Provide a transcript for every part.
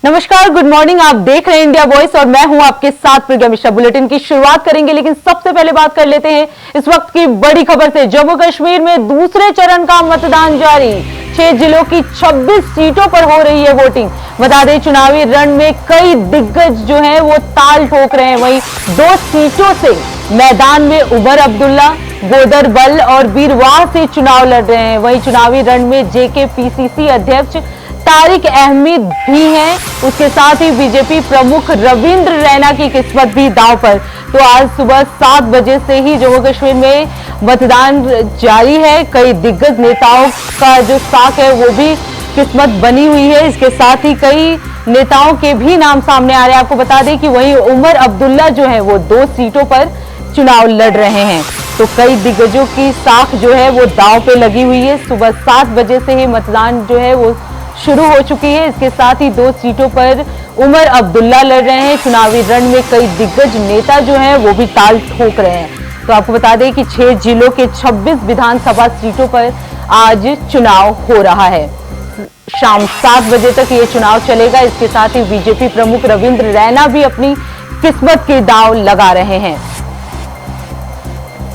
नमस्कार, good morning. आप देख रहे हैं इंडिया वॉइस और मैं हूं आपके साथ प्रिया मिश्रा। बुलेटिन की शुरुआत करेंगे, लेकिन सबसे पहले बात कर लेते हैं इस वक्त की बड़ी खबर से। जम्मू कश्मीर में दूसरे चरण का मतदान जारी। 6 जिलों की 26 सीटों पर हो रही है वोटिंग। बता दें, चुनावी रण में कई दिग्गज जो हैं वो ताल ठोक रहे हैं। वहीं 2 सीटों से मैदान में उमर अब्दुल्ला, गोदरबल और बीरवाह से चुनाव लड़ रहे हैं। वहीं चुनावी रण में जेकेपीसीसी अध्यक्ष तारिक अहमद भी हैं। उसके साथ ही बीजेपी प्रमुख रविंद्र रैना की किस्मत भी दांव पर। तो आज सुबह 7 बजे से ही जम्मू कश्मीर में मतदान जारी है। कई दिग्गज नेताओं का जो साख है वो भी किस्मत बनी हुई है। इसके साथ ही कई नेताओं के भी नाम सामने आ रहे हैं। आपको बता दें कि वहीं उमर अब्दुल्ला जो है वो 2 सीटों पर चुनाव लड़ रहे हैं। तो कई दिग्गजों की साख जो है वो दांव पे लगी हुई है। सुबह 7 बजे से ही मतदान जो है वो शुरू हो चुकी है। इसके साथ ही 2 सीटों पर उमर अब्दुल्ला लड़ रहे हैं। चुनावी रण में कई दिग्गज नेता जो हैं वो भी ताल ठोक रहे हैं। तो आपको बता दें कि 6 जिलों के 26 विधानसभा सीटों पर आज चुनाव हो रहा है। शाम 7 बजे तक ये चुनाव चलेगा। इसके साथ ही बीजेपी प्रमुख रविंद्र रैना भी अपनी किस्मत के दांव लगा रहे हैं।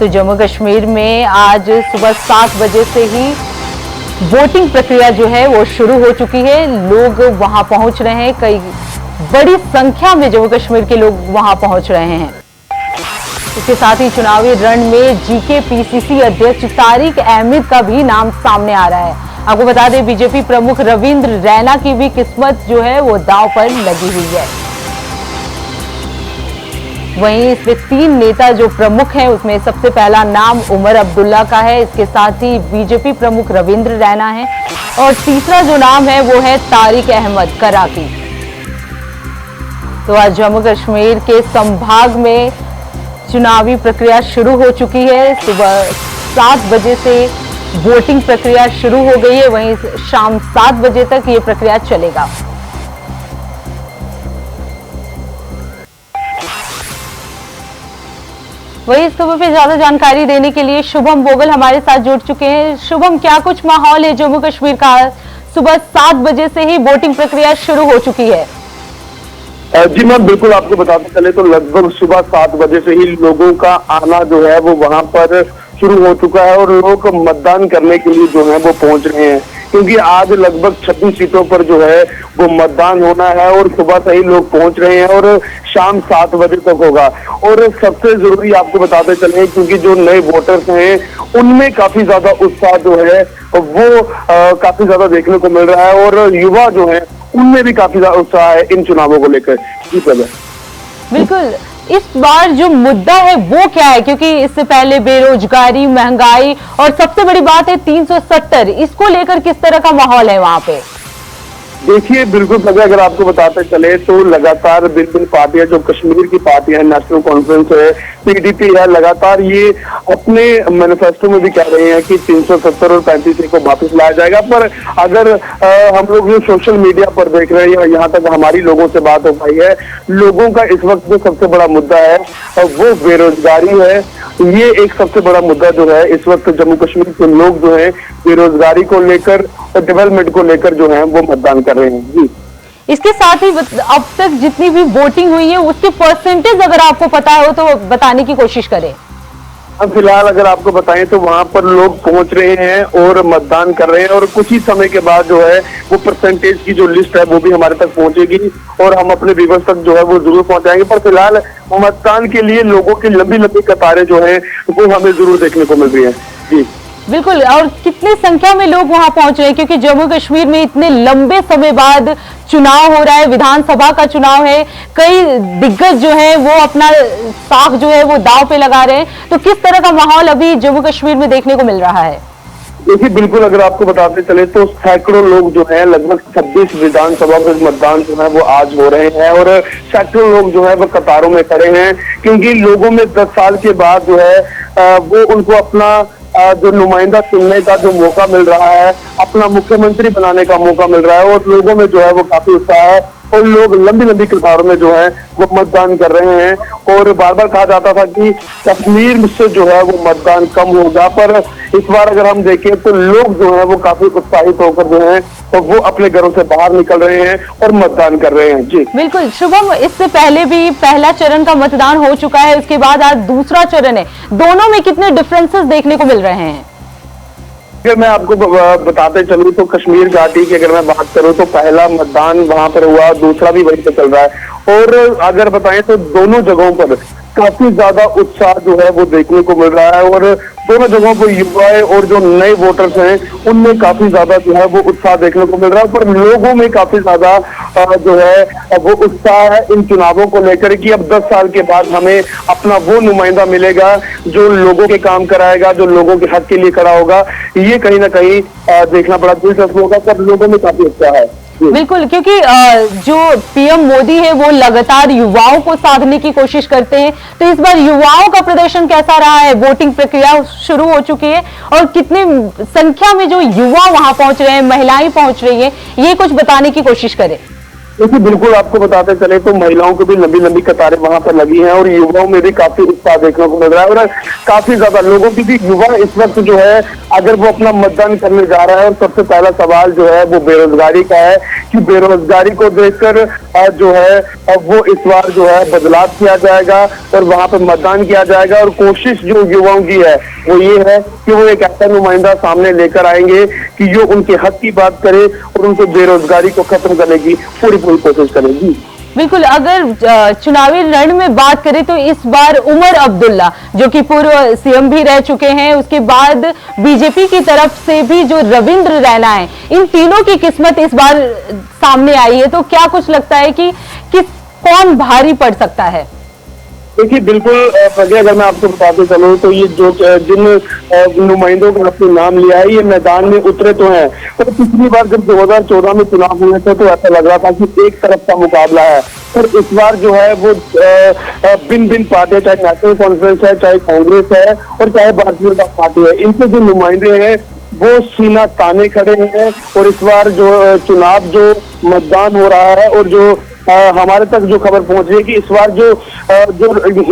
तो जम्मू कश्मीर में आज सुबह 7 बजे से ही वोटिंग प्रक्रिया जो है वो शुरू हो चुकी है। लोग वहां पहुंच रहे हैं। कई बड़ी संख्या में जम्मू कश्मीर के लोग वहां पहुंच रहे हैं। इसके साथ ही चुनावी रण में जेकेपीसीसी अध्यक्ष तारिक अहमद का भी नाम सामने आ रहा है। आपको बता दें, बीजेपी प्रमुख रविंद्र रैना की भी किस्मत जो है वो दांव पर लगी हुई है। वहीं इसमें 3 नेता जो प्रमुख हैं उसमें सबसे पहला नाम उमर अब्दुल्ला का है। इसके साथ ही बीजेपी प्रमुख रविंद्र रैना है और तीसरा जो नाम है वो है तारिक अहमद कराकी। तो आज जम्मू कश्मीर के संभाग में चुनावी प्रक्रिया शुरू हो चुकी है। सुबह 7 बजे से वोटिंग प्रक्रिया शुरू हो गई है। वहीं शाम 7 बजे तक ये प्रक्रिया चलेगा। वही इस खबर पे ज्यादा जानकारी देने के लिए शुभम बोगल हमारे साथ जुड़ चुके हैं। शुभम, क्या कुछ माहौल है जम्मू कश्मीर का? सुबह 7 बजे से ही वोटिंग प्रक्रिया शुरू हो चुकी है। जी मैम, बिल्कुल आपको बताते चले तो लगभग सुबह 7 बजे से ही लोगों का आना जो है वो वहां पर शुरू हो चुका है और लोग मतदान करने के लिए जो है वो पहुंच रहे हैं, क्योंकि आज लगभग 26 सीटों पर जो है वो मतदान होना है और सुबह से ही लोग पहुंच रहे हैं और शाम 7 बजे तक होगा। और सबसे जरूरी आपको बताते चले, क्योंकि जो नए वोटर्स हैं उनमें काफी ज्यादा उत्साह जो है वो काफी ज्यादा देखने को मिल रहा है और युवा जो है उनमें भी काफी ज्यादा उत्साह है इन चुनावों को लेकर। जी बिल्कुल, इस बार जो मुद्दा है वो क्या है? क्योंकि इससे पहले बेरोजगारी, महंगाई और सबसे बड़ी बात है 370, इसको लेकर किस तरह का माहौल है वहां पे? देखिए, बिल्कुल अगर आपको बताते चले तो लगातार भिन्न पार्टियां, जो कश्मीर की पार्टियां, नेशनल कॉन्फ्रेंस है, पीडीपी है, लगातार ये अपने मैनिफेस्टो में भी कह रहे हैं कि 370 और 35 को वापस लाया जाएगा। पर अगर हम लोग जो सोशल मीडिया पर देख रहे हैं, यहाँ तक हमारी लोगों से बात हो पाई है, लोगों का इस वक्त जो सबसे बड़ा मुद्दा है वो बेरोजगारी है। ये एक सबसे बड़ा मुद्दा जो है इस वक्त जम्मू कश्मीर के लोग जो है बेरोजगारी को लेकर और डेवलपमेंट को लेकर जो है वो मतदान कर रहे हैं। जी, इसके साथ ही अब तक जितनी भी वोटिंग हुई है उसके परसेंटेज अगर आपको पता हो तो बताने की कोशिश करें। अब फिलहाल अगर आपको बताएं तो वहां पर लोग पहुंच रहे हैं और मतदान कर रहे हैं और कुछ ही समय के बाद जो है वो परसेंटेज की जो लिस्ट है वो भी हमारे तक पहुंचेगी और हम अपने व्यूअर्स तक जो है वो जरूर पहुंचाएंगे। पर फिलहाल मतदान के लिए लोगों की लंबी लंबी कतारें जो है वो हमें जरूर देखने को मिल रही है। जी बिल्कुल, और कितनी संख्या में लोग वहां पहुंच रहे हैं? क्योंकि जम्मू कश्मीर में इतने लंबे समय बाद चुनाव हो रहा है, विधानसभा का चुनाव है, कई दिग्गज जो है वो अपना साख जो है वो दांव पे लगा रहे हैं। तो किस तरह का माहौल अभी जम्मू कश्मीर में देखने को मिल रहा है? देखिए, बिल्कुल अगर आपको बताते चले तो सैकड़ों लोग जो है, लगभग 26 विधानसभा के मतदान जो है वो आज हो रहे हैं और सैकड़ों लोग जो है वो कतारों में खड़े हैं, क्योंकि लोगों में 10 साल के बाद जो है वो उनको अपना जो नुमाइंदा चुनने का जो मौका मिल रहा है, अपना मुख्यमंत्री बनाने का मौका मिल रहा है और लोगों में जो है वो काफी उत्साह है। और लोग लंबी लंबी कतारों में जो है वो मतदान कर रहे हैं। और बार बार कहा जाता था कि कश्मीर से जो है वो मतदान कम होगा, पर इस बार अगर हम देखें तो लोग जो है वो काफी उत्साहित होकर जो है तो वो अपने घरों से बाहर निकल रहे हैं और मतदान कर रहे हैं। जी बिल्कुल शुभम, इससे पहले भी पहला चरण का मतदान हो चुका है, उसके बाद आज दूसरा चरण है, दोनों में कितने डिफरेंसेस देखने को मिल रहे हैं? अगर मैं आपको बताते चलूं तो कश्मीर घाटी की अगर मैं बात करूं तो पहला मतदान वहां पर हुआ, दूसरा भी वहीं पे चल रहा है। और अगर बताएं तो दोनों जगहों पर काफी ज्यादा उत्साह जो है वो देखने को मिल रहा है। और दोनों जगहों पर युवाएं और जो नए वोटर्स हैं उनमें काफी ज्यादा जो है वो उत्साह देखने को मिल रहा है। पर लोगों में काफी ज्यादा जो है वो उत्साह है इन चुनावों को लेकर कि अब 10 साल के बाद हमें अपना वो नुमाइंदा मिलेगा जो लोगों के काम कराएगा, जो लोगों के हक के लिए खड़ा होगा। ये कहीं ना कहीं देखना बड़ा दिलचस्प होगा, पर लोगों में काफी उत्साह है। बिल्कुल, क्योंकि जो पीएम मोदी है वो लगातार युवाओं को साधने की कोशिश करते हैं, तो इस बार युवाओं का प्रदर्शन कैसा रहा है? वोटिंग प्रक्रिया शुरू हो चुकी है और कितनी संख्या में जो युवा वहां पहुंच रहे हैं, महिलाएं पहुंच रही हैं, ये कुछ बताने की कोशिश करें। देखिए बिल्कुल आपको बताते चले तो महिलाओं की भी लंबी लंबी कतारें वहां पर लगी हैं और युवाओं में भी काफी उत्साह देखने को मिल रहा है। और काफी ज्यादा लोगों की भी युवा इस वक्त जो है अगर वो अपना मतदान करने जा रहा है, और सबसे पहला सवाल जो है वो बेरोजगारी का है कि बेरोजगारी को देखकर जो है वो इस बार जो है बदलाव किया जाएगा और वहां पर मतदान किया जाएगा। और कोशिश जो युवाओं की है वो ये है कि वो एक ऐसा नुमाइंदा सामने लेकर आएंगे कि जो उनके हक की बात करे और उनके बेरोजगारी को खत्म करने की पूरी कोशिश करेगी। बिल्कुल, अगर चुनावी रण में बात करें तो इस बार उमर अब्दुल्ला जो कि पूर्व सीएम भी रह चुके हैं, उसके बाद बीजेपी की तरफ से भी जो रविंद्र रैना है, इन तीनों की किस्मत इस बार सामने आई है, तो क्या कुछ लगता है कि कौन भारी पड़ सकता है? देखिए बिल्कुल अगर मैं आपको बताते चलूं तो ये जो जिन नुमाइंदों का आपने नाम लिया है ये मैदान में उतरे तो हैं, पर पिछली बार जब 2014 में चुनाव हुए थे तो ऐसा लग रहा था कि एक तरफ का मुकाबला है। पर इस बार जो है वो भिन्न पार्टियां, चाहे नेशनल कॉन्फ्रेंस है, चाहे कांग्रेस है और चाहे भारतीय जनता पार्टी है, इनके जो नुमाइंदे हैं वो सीना ताने खड़े हैं। और इस बार जो चुनाव जो मतदान हो रहा है और जो हमारे तक जो खबर पहुंच रही है कि इस बार जो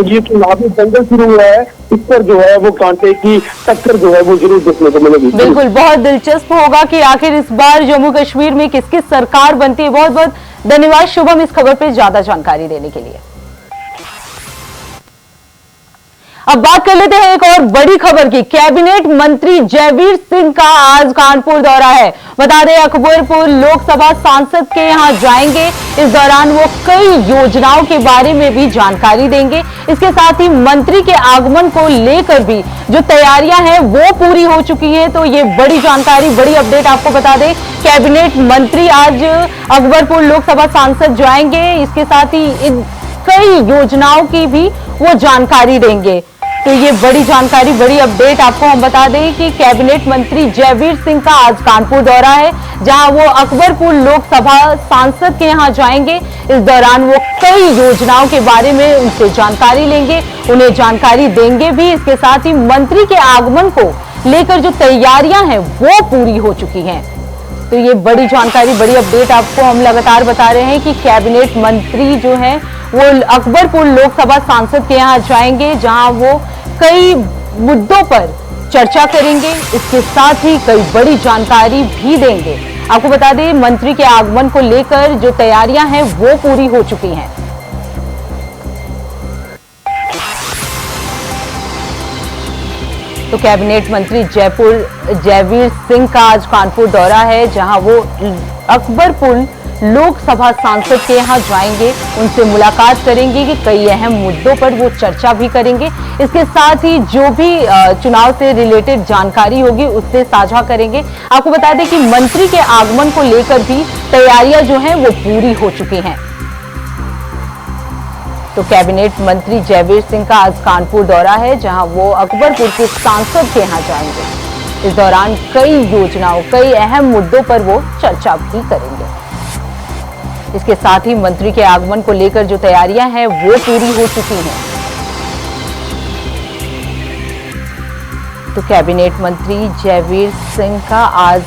ये चुनावी दंगल शुरू हुआ है, इस पर जो है वो कांटे की टक्कर जो है वो जरूर देखने को मिलेगी। बिल्कुल, बहुत दिलचस्प होगा कि आखिर इस बार जम्मू कश्मीर में किसकी सरकार बनती है। बहुत बहुत धन्यवाद शुभम इस खबर पे ज्यादा जानकारी देने के लिए। अब बात कर लेते हैं एक और बड़ी खबर की। कैबिनेट मंत्री जयवीर सिंह का आज कानपुर दौरा है। बता दें अकबरपुर लोकसभा सांसद के यहां जाएंगे। इस दौरान वो कई योजनाओं के बारे में भी जानकारी देंगे। इसके साथ ही मंत्री के आगमन को लेकर भी जो तैयारियां हैं वो पूरी हो चुकी है। तो ये बड़ी जानकारी, बड़ी अपडेट आपको बता दें, कैबिनेट मंत्री आज अकबरपुर लोकसभा सांसद जाएंगे। इसके साथ ही कई योजनाओं की भी वो जानकारी देंगे। तो ये बड़ी जानकारी, बड़ी अपडेट आपको हम बता दें कि कैबिनेट मंत्री जयवीर सिंह का आज कानपुर दौरा है, जहां वो अकबरपुर लोकसभा सांसद के यहां जाएंगे। इस दौरान वो कई योजनाओं के बारे में उनसे जानकारी लेंगे, उन्हें जानकारी देंगे भी। इसके साथ ही मंत्री के आगमन को लेकर जो तैयारियां हैं वो पूरी हो चुकी हैं। तो ये बड़ी जानकारी, बड़ी अपडेट आपको हम लगातार बता रहे हैं कि कैबिनेट मंत्री जो हैं वो अकबरपुर लोकसभा सांसद के यहां जाएंगे, जहां वो कई मुद्दों पर चर्चा करेंगे। इसके साथ ही कई बड़ी जानकारी भी देंगे। आपको बता दें मंत्री के आगमन को लेकर जो तैयारियां हैं वो पूरी हो चुकी हैं। तो कैबिनेट मंत्री जयवीर सिंह का आज कानपुर दौरा है, जहां वो अकबरपुर लोकसभा सांसद के यहां जाएंगे, उनसे मुलाकात करेंगे कि कई अहम मुद्दों पर वो चर्चा भी करेंगे। इसके साथ ही जो भी चुनाव से रिलेटेड जानकारी होगी उससे साझा करेंगे। आपको बता दें कि मंत्री के आगमन को लेकर भी तैयारियां जो हैं वो पूरी हो चुकी हैं। तो कैबिनेट मंत्री जयवीर सिंह का आज कानपुर दौरा है, जहां वो अकबरपुर के सांसद के यहां जाएंगे। इस दौरान कई योजनाओं, कई अहम मुद्दों पर वो चर्चा भी करेंगे। इसके साथ ही मंत्री के आगमन को लेकर जो तैयारियां हैं वो पूरी हो चुकी हैं। तो कैबिनेट मंत्री जयवीर सिंह का आज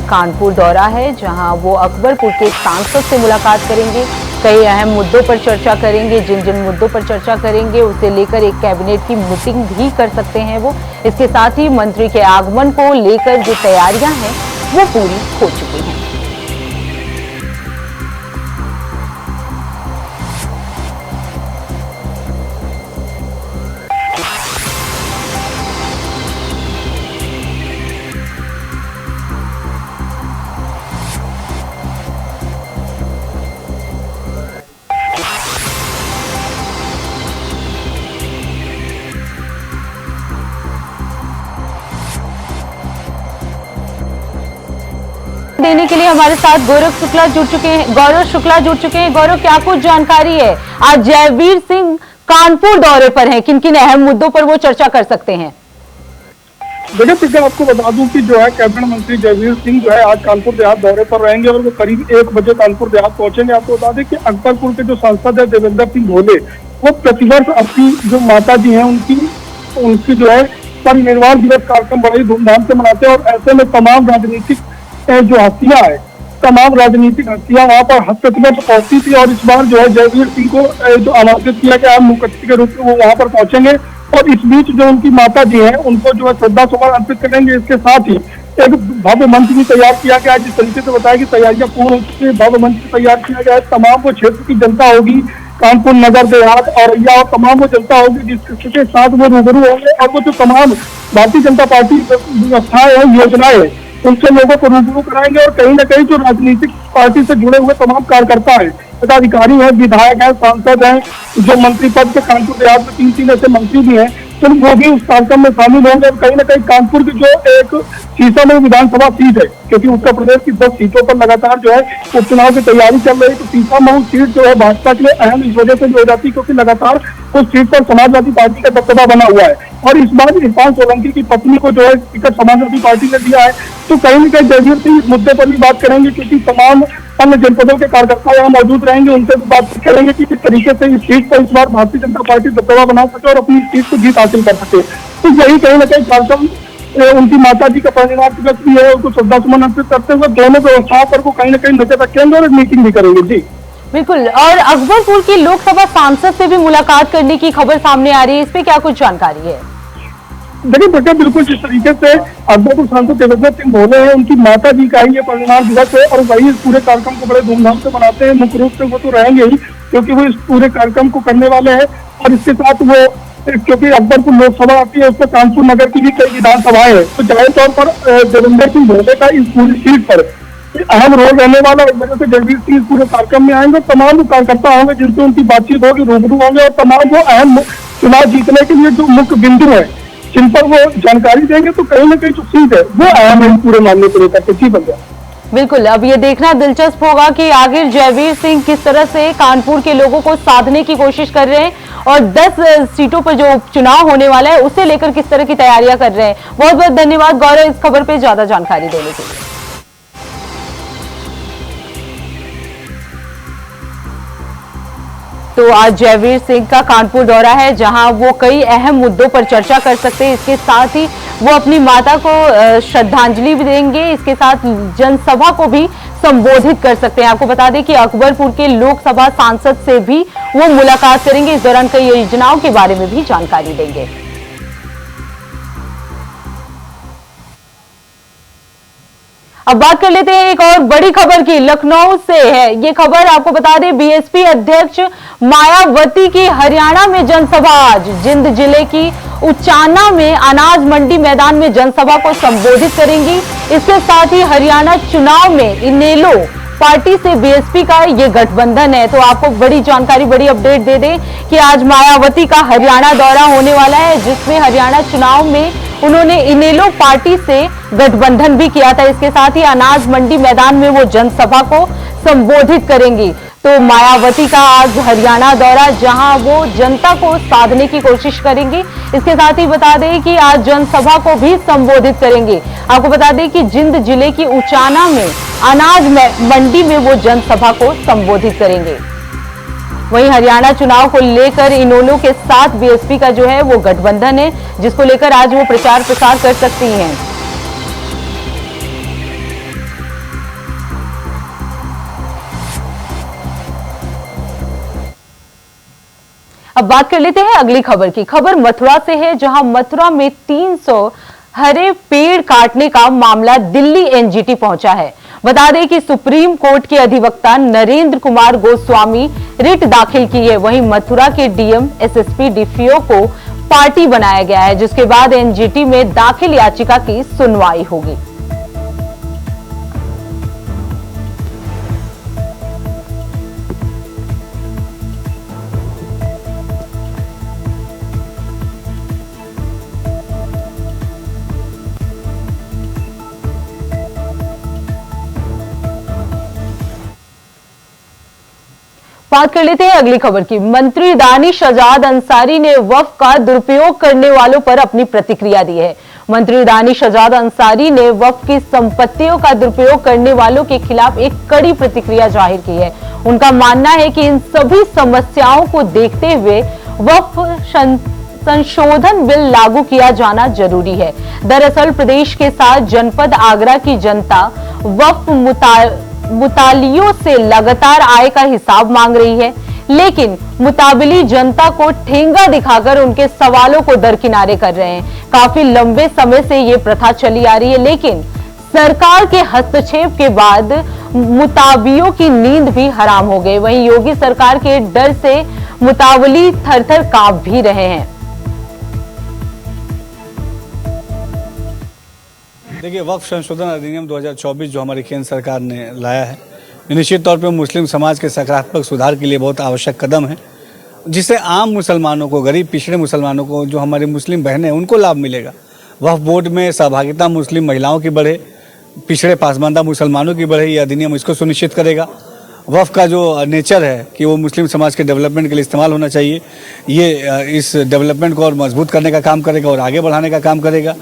कानपुर दौरा है, जहां वो अकबरपुर के सांसद से मुलाकात करेंगे। कई अहम मुद्दों पर चर्चा करेंगे। जिन जिन मुद्दों पर चर्चा करेंगे उसे लेकर एक कैबिनेट की मीटिंग भी कर सकते हैं वो। इसके साथ ही मंत्री के आगमन को लेकर जो तैयारियां हैं वो पूरी हो चुकी हैं। देने के लिए हमारे साथ गौरव शुक्ला जुड़ चुके हैं। गौरव, क्या कुछ जानकारी है? आज जयवीर सिंह कानपुर दौरे पर हैं, किन किन अहम मुद्दों पर वो चर्चा कर सकते हैं? देखिए प्रियंका, आपको बता दूं कि जो है कैबिनेट मंत्री जयवीर सिंह जो है आज कानपुर देहात दौरे पर रहेंगे और वो करीब 1 बजे कानपुर देहात पहुंचेंगे। आपको बता दें कि अकबरपुर के जो सांसद है देवेंद्र सिंह भोले, वो प्रतिवर्ष अपनी जो माता जी है उनकी जो है परिनिर्वाण दिवस कार्यक्रम बड़ी धूमधाम से मनाते हैं। और ऐसे में तमाम राजनीतिक जो हस्तियां है, तमाम राजनीतिक हस्तियां वहां पर हस्तक्षेप में पहुंची थी। और इस बार जो है जयवीर सिंह को जो आमंत्रित किया गया मुख्य अतिथि के रूप में वो वहां पर पहुंचेंगे। और इस बीच जो उनकी माता जी हैं उनको जो है श्रद्धा सुमन अर्पित करेंगे। इसके साथ ही एक भव्य मंच भी तैयार किया गया है। जिस तरीके से बताया कि तैयारियां पूर्ण हो चुकी है, भव्य मंच तैयार किया गया है। तमाम वो क्षेत्र की जनता होगी, कानपुर नगर देहात औरैया और तमाम वो जनता होगी जिसके साथ वो रूबरू होंगे। और वो जो तमाम भारतीय जनता पार्टी व्यवस्थाएं हैं, योजनाएं, उनसे लोगों को रूबरू कराएंगे। और कहीं ना कहीं जो राजनीतिक पार्टी से जुड़े हुए तमाम कार्यकर्ता है, पदाधिकारी हैं, विधायक हैं, सांसद हैं, जो मंत्री पद के कानपुर देहात में 3 ऐसे मंत्री भी हैं, तो वो भी उस कार्यक्रम में शामिल होंगे। और कहीं ना कहीं कानपुर की जो एक सीतामढ़ी विधानसभा सीट है, क्योंकि उत्तर प्रदेश की 10 सीटों पर लगातार जो है उपचुनाव की तैयारी चल रही है, तो सीतामढ़ी सीट जो है भाजपा के लिए अहम इस वजह से भी हो जाती है क्योंकि लगातार उस सीट पर समाजवादी पार्टी का दबदबा बना हुआ है। और इस बार इरफान सोलंकी की पत्नी को जो है टिकट समाजवादी पार्टी ने दिया है। तो कहीं ना कहीं जयवीर सिंह इस मुद्दे पर भी बात करेंगे क्योंकि तमाम अन्य जनपदों के कार्यकर्ता यहाँ मौजूद रहेंगे। उनसे भी बात करेंगे कि किस तरीके से इस सीट पर इस बार भारतीय जनता पार्टी दबदबा बना सके और अपनी सीट को जीत हासिल कर सके। तो यही कहीं ना कहीं कार्यक्रम उनकी माता जी का परिवार दिवस भी है, उनको श्रद्धा सुमन अर्पित करते हुए दोनों व्यवस्थाओं पर को कहीं ना कहीं नजर रखेंगे और एक मीटिंग भी करेंगे। जी बिल्कुल। और अकबरपुर की लोकसभा सांसद से भी मुलाकात करने की खबर सामने आ रही है, इस पे क्या कुछ जानकारी है? देखिए बेटा, बिल्कुल जिस तरीके से अकबरपुर सांसद देवेंद्र सिंह भोले हैं, उनकी माता जी का ही ये परिवार दिवस है और वही इस पूरे कार्यक्रम को बड़े धूमधाम से मनाते हैं। मुख्य रूप से वो तो रहेंगे ही क्योंकि वो इस पूरे कार्यक्रम को करने वाले हैं। और इसके साथ वो क्योंकि अकबरपुर लोकसभा आती है, उसमें कानपुर नगर की भी कई विधानसभाएं हैं, तो जाहिर तौर पर देवेंद्र सिंह भोले का इस पूरी सीट पर अहम रोल रहने वाला है। इस वजह से जयवीर सिंह इस पूरे कार्यक्रम में आएंगे। तमाम वो कार्यकर्ता होंगे जिनसे उनकी बातचीत होगी, रूबरू होंगे और तमाम वो अहम चुनाव जीतने के लिए जो मुख्य बिंदु है जिन पर वो जानकारी देंगे। तो कहीं ना कहीं जो सीट है वो अहम है पूरे मामले को लेकर के। जी बंदा, बिल्कुल। अब ये देखना दिलचस्प होगा कि आखिर जयवीर सिंह किस तरह से कानपुर के लोगों को साधने की कोशिश कर रहे हैं और 10 सीटों पर जो चुनाव होने वाला है उसे लेकर किस तरह की तैयारियां कर रहे हैं। बहुत बहुत धन्यवाद गौरव इस खबर पे ज्यादा जानकारी देने के लिए। तो आज जयवीर सिंह का कानपुर दौरा है जहां वो कई अहम मुद्दों पर चर्चा कर सकते हैं। इसके साथ ही वो अपनी माता को श्रद्धांजलि भी देंगे, इसके साथ जनसभा को भी संबोधित कर सकते हैं। आपको बता दें कि अकबरपुर के लोकसभा सांसद से भी वो मुलाकात करेंगे। इस दौरान कई योजनाओं के बारे में भी जानकारी देंगे। अब बात कर लेते हैं एक और बड़ी खबर की, लखनऊ से है ये खबर। आपको बता दें बीएसपी अध्यक्ष मायावती की हरियाणा में जनसभा आज। जिंद जिले की उचाना में अनाज मंडी मैदान में जनसभा को संबोधित करेंगी। इसके साथ ही हरियाणा चुनाव में इनेलो पार्टी से बीएसपी का ये गठबंधन है। तो आपको बड़ी जानकारी, बड़ी अपडेट दे दें कि आज मायावती का हरियाणा दौरा होने वाला है जिसमें हरियाणा चुनाव में उन्होंने इनेलो पार्टी से गठबंधन भी किया था। इसके साथ ही अनाज मंडी मैदान में वो जनसभा को संबोधित करेंगी। तो मायावती का आज हरियाणा दौरा जहां वो जनता को साधने की कोशिश करेंगी। इसके साथ ही बता दें कि आज जनसभा को भी संबोधित करेंगे। आपको बता दें कि जिंद जिले की उचाना में अनाज मंडी में वो जनसभा को संबोधित करेंगे। वहीं हरियाणा चुनाव को लेकर इनेलो के साथ बीएसपी का जो है वो गठबंधन है जिसको लेकर आज वो प्रचार प्रसार कर सकती हैं। अब बात कर लेते हैं अगली खबर की। खबर मथुरा से है, जहां मथुरा में 300 हरे पेड़ काटने का मामला दिल्ली एनजीटी पहुंचा है। बता दें कि सुप्रीम कोर्ट के अधिवक्ता नरेंद्र कुमार गोस्वामी रिट दाखिल की है। वहीं मथुरा के डीएम, एसएसपी, डीपीओ को पार्टी बनाया गया है, जिसके बाद एनजीटी में दाखिल याचिका की सुनवाई होगी। बात कर लेते हैं अगली खबर की। मंत्री दानिश आजाद अंसारी ने वक्फ का दुरुपयोग करने वालों पर अपनी प्रतिक्रिया दी है। मंत्री दानिश आजाद अंसारी ने वक्फ की संपत्तियों का दुरुपयोग करने वालों के खिलाफ एक कड़ी प्रतिक्रिया जाहिर की है। उनका मानना है कि इन सभी समस्याओं को देखते हुए वक्फ संशोधन बिल लागू किया जाना जरूरी है। दरअसल प्रदेश के साथ जनपद आगरा की जनता वक्फ मुतालियों से लगातार आय का हिसाब मांग रही है, लेकिन मुताबिली जनता को ठेंगा दिखाकर उनके सवालों को दरकिनारे कर रहे हैं। काफी लंबे समय से ये प्रथा चली आ रही है, लेकिन सरकार के हस्तक्षेप के बाद मुताबियों की नींद भी हराम हो गई। वहीं योगी सरकार के डर से मुताबिली थर-थर कांप भी रहे हैं। देखिए, वक्फ संशोधन अधिनियम 2024 जो हमारी केंद्र सरकार ने लाया है, निश्चित तौर पे मुस्लिम समाज के सकारात्मक सुधार के लिए बहुत आवश्यक कदम है, जिससे आम मुसलमानों को, गरीब पिछड़े मुसलमानों को, जो हमारी मुस्लिम बहनें हैं, उनको लाभ मिलेगा। वक्फ बोर्ड में सहभागिता मुस्लिम महिलाओं की बढ़े, पिछड़े पासमानदा मुसलमानों की बढ़े, ये अधिनियम इसको सुनिश्चित करेगा। वक्फ का जो नेचर है कि वो मुस्लिम समाज के डेवलपमेंट के लिए इस्तेमाल होना चाहिए, ये इस डेवलपमेंट को और मजबूत करने का काम करेगा और आगे बढ़ाने का काम करेगा।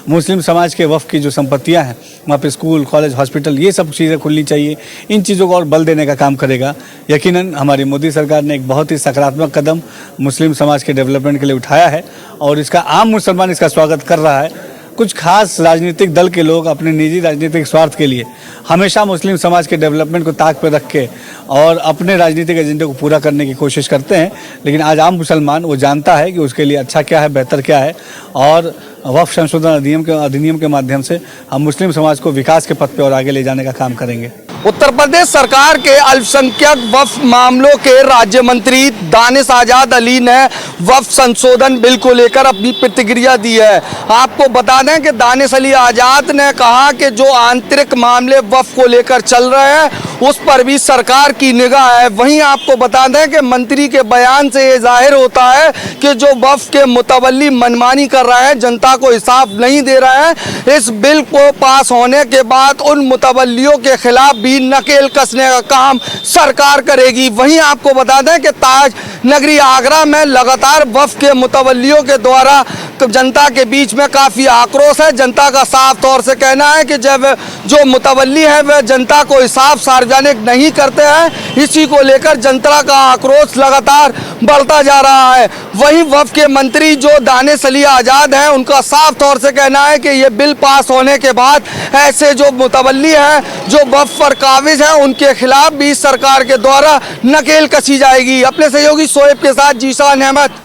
मुस्लिम समाज के वक्फ की जो संपत्तियां हैं, वहाँ पे स्कूल, कॉलेज, हॉस्पिटल, ये सब चीज़ें खुलनी चाहिए। इन चीज़ों को और बल देने का काम करेगा। यकीनन हमारी मोदी सरकार ने एक बहुत ही सकारात्मक कदम मुस्लिम समाज के डेवलपमेंट के लिए उठाया है और इसका आम मुसलमान इसका स्वागत कर रहा है। कुछ खास राजनीतिक दल के लोग अपने निजी राजनीतिक स्वार्थ के लिए हमेशा मुस्लिम समाज के डेवलपमेंट को ताक पर रख के और अपने राजनीतिक एजेंडे को पूरा करने की कोशिश करते हैं, लेकिन आज आम मुसलमान वो जानता है कि उसके लिए अच्छा क्या है, बेहतर क्या है, और वक्फ संशोधन अधिनियम के माध्यम से हम मुस्लिम समाज को विकास के पथ पे और आगे ले जाने का काम करेंगे। उत्तर प्रदेश सरकार के अल्पसंख्यक वक्फ मामलों के राज्य मंत्री दानिश आजाद अली ने वक्फ संशोधन बिल को लेकर अपनी प्रतिक्रिया दी है। आपको बता दें कि दानिश अली आजाद ने कहा कि जो आंतरिक मामले वक्फ को लेकर चल रहे हैं उस पर भी सरकार की निगाह है। वहीं आपको बता दें कि मंत्री के बयान से ये जाहिर होता है कि जो वक्फ के मुतवल्ली मनमानी कर रहे हैं, जनता को हिसाब नहीं दे रहे हैं, इस बिल को पास होने के बाद उन मुतवल्लियों के खिलाफ भी नकेल कसने का काम सरकार करेगी। वहीं आपको बता दें कि ताज नगरी आगरा में लगातार वक्फ के मुतवल्लियों के द्वारा जनता के बीच में काफ़ी आक्रोश है। जनता का साफ तौर से कहना है कि जब जो मुतवल्ली है वह जनता को हिसाब सार्वजनिक नहीं करते हैं, इसी को लेकर जनता का आक्रोश लगातार बढ़ता जा रहा है। वहीं वक्फ के मंत्री जो दानिश अली आजाद हैं, उनका साफ तौर से कहना है कि ये बिल पास होने के बाद ऐसे जो मुतवल्ली हैं, जो वक्फ पर काबिज हैं, उनके खिलाफ भी सरकार के द्वारा नकेल कसी जाएगी। अपने सहयोगी शोएब के साथ जीशान अहमद।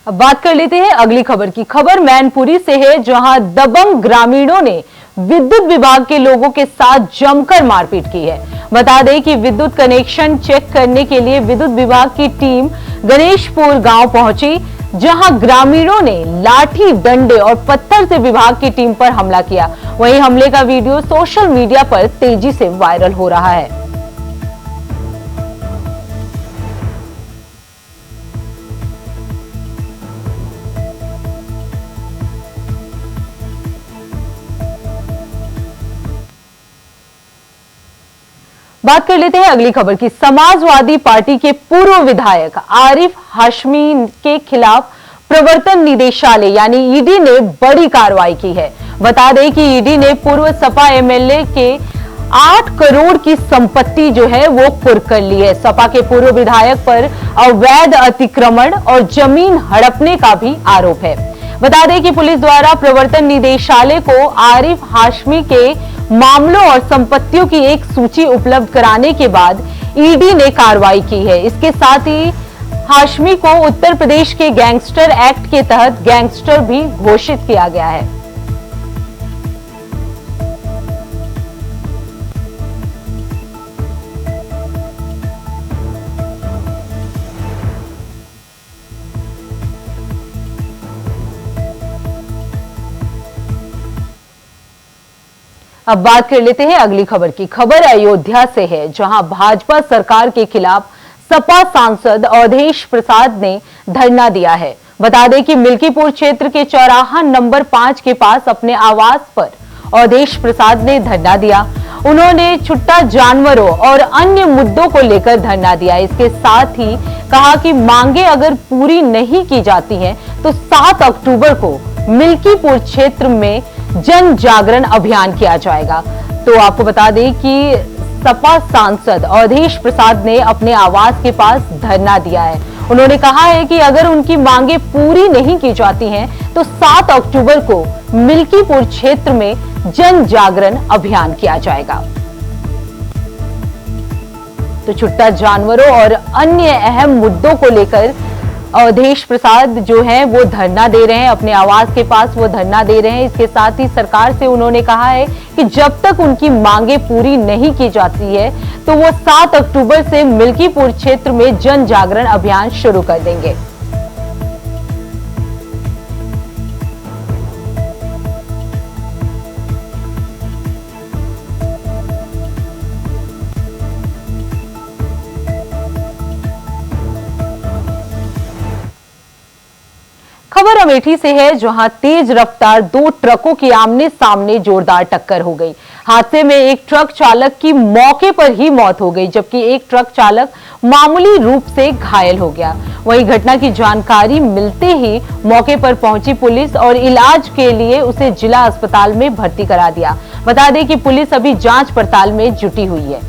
अब बात कर लेते हैं अगली खबर की। खबर मैनपुरी से है, जहां दबंग ग्रामीणों ने विद्युत विभाग के लोगों के साथ जमकर मारपीट की है। बता दें कि विद्युत कनेक्शन चेक करने के लिए विद्युत विभाग की टीम गणेशपुर गांव पहुंची, जहां ग्रामीणों ने लाठी, डंडे और पत्थर से विभाग की टीम पर हमला किया। वहीं हमले का वीडियो सोशल मीडिया पर तेजी से वायरल हो रहा है। बात कर लेते हैं अगली खबर की। समाजवादी पार्टी के पूर्व विधायक आरिफ हाशमी के खिलाफ प्रवर्तन निदेशालय यानी ईडी ने बड़ी कार्रवाई की है। बता दें कि ईडी ने पूर्व सपा एमएलए के 8 करोड़ की संपत्ति जो है वो कुर्क कर ली है। सपा के पूर्व विधायक पर अवैध अतिक्रमण और जमीन हड़पने का भी आरोप है। बता दें कि पुलिस द्वारा प्रवर्तन निदेशालय को आरिफ हाशमी के मामलों और संपत्तियों की एक सूची उपलब्ध कराने के बाद ईडी ने कार्रवाई की है। इसके साथ ही हाशमी को उत्तर प्रदेश के गैंगस्टर एक्ट के तहत गैंगस्टर भी घोषित किया गया है। अब बात कर लेते हैं अगली खबर की। खबर अयोध्या से है, जहां भाजपा सरकार के खिलाफ सपा सांसद अवधेश प्रसाद ने धरना दिया है। बता दें कि मिल्कीपुर क्षेत्र के चौराहा नंबर 5 के पास अपने आवास पर अवधेश प्रसाद ने धरना दिया। उन्होंने छुट्टा जानवरों और अन्य मुद्दों को लेकर धरना दिया। इसके साथ ही कहा कि मांगे अगर पूरी नहीं की जाती हैं तो 7 अक्टूबर को मिल्कीपुर क्षेत्र में जन जागरण अभियान किया जाएगा। तो आपको बता दें कि सपा सांसद अवधेश प्रसाद ने अपने आवास के पास धरना दिया है। उन्होंने कहा है कि अगर उनकी मांगे पूरी नहीं की जाती हैं तो 7 अक्टूबर को मिल्कीपुर क्षेत्र में जन जागरण अभियान किया जाएगा। तो छुट्टा जानवरों और अन्य अहम मुद्दों को लेकर अवधेश प्रसाद जो है वो धरना दे रहे हैं, अपने आवास के पास वो धरना दे रहे हैं। इसके साथ ही सरकार से उन्होंने कहा है कि जब तक उनकी मांगे पूरी नहीं की जाती है तो वो 7 अक्टूबर से मिल्कीपुर क्षेत्र में जन जागरण अभियान शुरू कर देंगे। खबर अमेठी से है, जहां तेज रफ्तार 2 ट्रकों की आमने सामने जोरदार टक्कर हो गई। हादसे में एक ट्रक चालक की मौके पर ही मौत हो गई, जबकि एक ट्रक चालक मामूली रूप से घायल हो गया। वहीं घटना की जानकारी मिलते ही मौके पर पहुंची पुलिस और इलाज के लिए उसे जिला अस्पताल में भर्ती करा दिया। बता दें कि पुलिस अभी जांच पड़ताल में जुटी हुई है।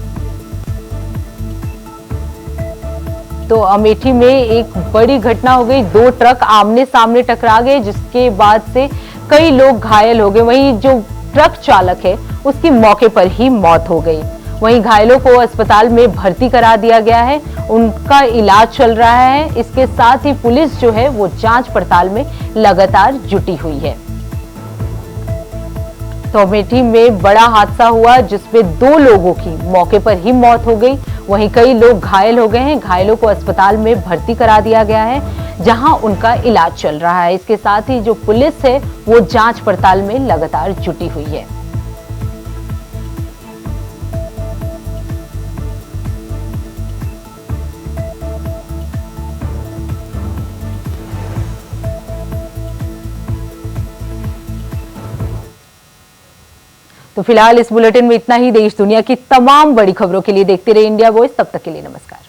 तो अमेठी में एक बड़ी घटना हो गई, 2 ट्रक आमने सामने टकरा गए, जिसके बाद से कई लोग घायल हो गए। वहीं जो ट्रक चालक है उसकी मौके पर ही मौत हो गई। वहीं घायलों को अस्पताल में भर्ती करा दिया गया है, उनका इलाज चल रहा है। इसके साथ ही पुलिस जो है वो जांच पड़ताल में लगातार जुटी हुई है। तो अमेठी में बड़ा हादसा हुआ जिसमें 2 लोगों की मौके पर ही मौत हो गई। वहीं कई लोग घायल हो गए हैं। घायलों को अस्पताल में भर्ती करा दिया गया है, जहां उनका इलाज चल रहा है। इसके साथ ही जो पुलिस है वो जांच पड़ताल में लगातार जुटी हुई है। तो फिलहाल इस बुलेटिन में इतना ही। देश दुनिया की तमाम बड़ी खबरों के लिए देखते रहिए इंडिया वॉइस। तब तक के लिए नमस्कार।